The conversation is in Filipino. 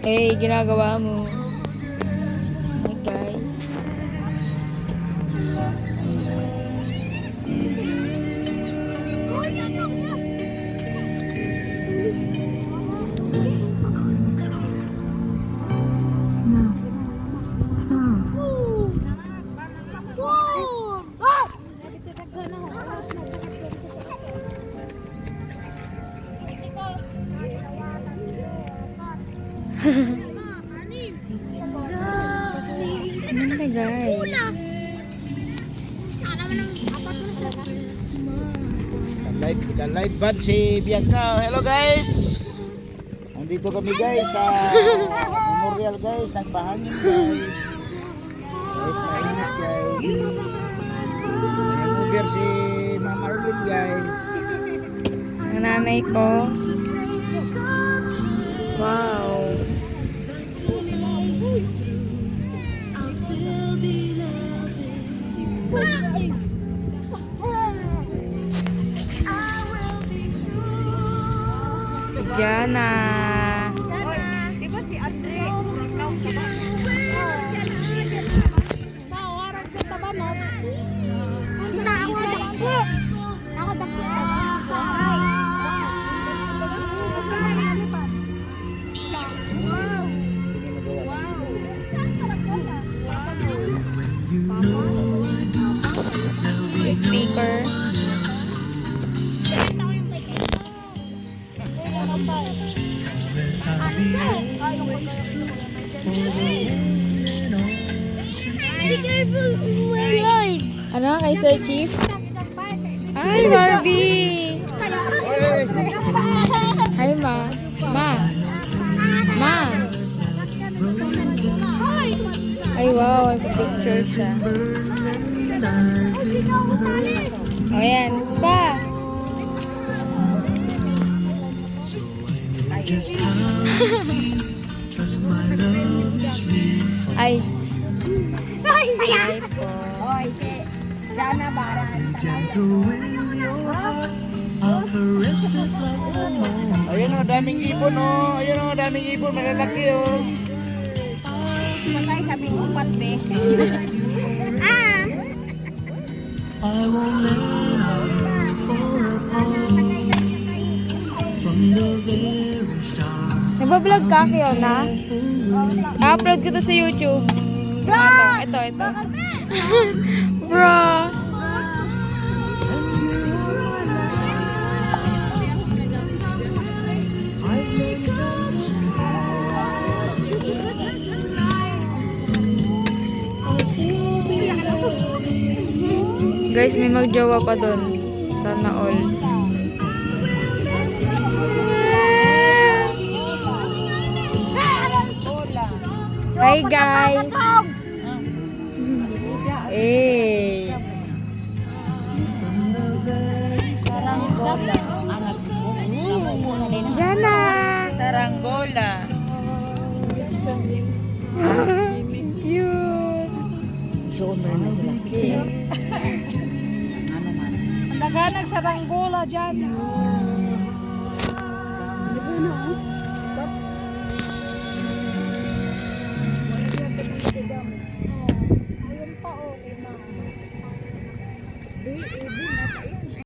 Hey, ginagawa mo. Hey guys. Ano guys? Live band si Bianca. Hello guys. Nandito kami guys sa Memorial guys, nagpahangin guys. Guys, mainit guys. Nag-over si Ma'am Arlene guys. Ang nanay ko. Wow. Si Jana. Di ba si Andre? Tawaran ko taba no. Na ako dakpo. Ako dakpo. Speaker. Ano kay Sir Chief? Ay, Barbie! Hi, Ma. Ma. Ma. Ay, wow. Picture siya. O, yan. Pa. Ay. Ay po. Oy, si Jana Baran. Ayun o, daming ibon o. Ayun o, daming ibon, malalaki o. Patay sabi ko upat be. I won't let her fall apart from the very start. Nagbablog ka kayo na? I-upload ko to sa YouTube. Ito. Bro. Guys, may magjowa pa dun. Sana all. Hi guys. Hey. Jana. Saranggola. Cute. Suon mo na sila. Ang daganag sa Ranggola dyan. Ayun pa, okay na.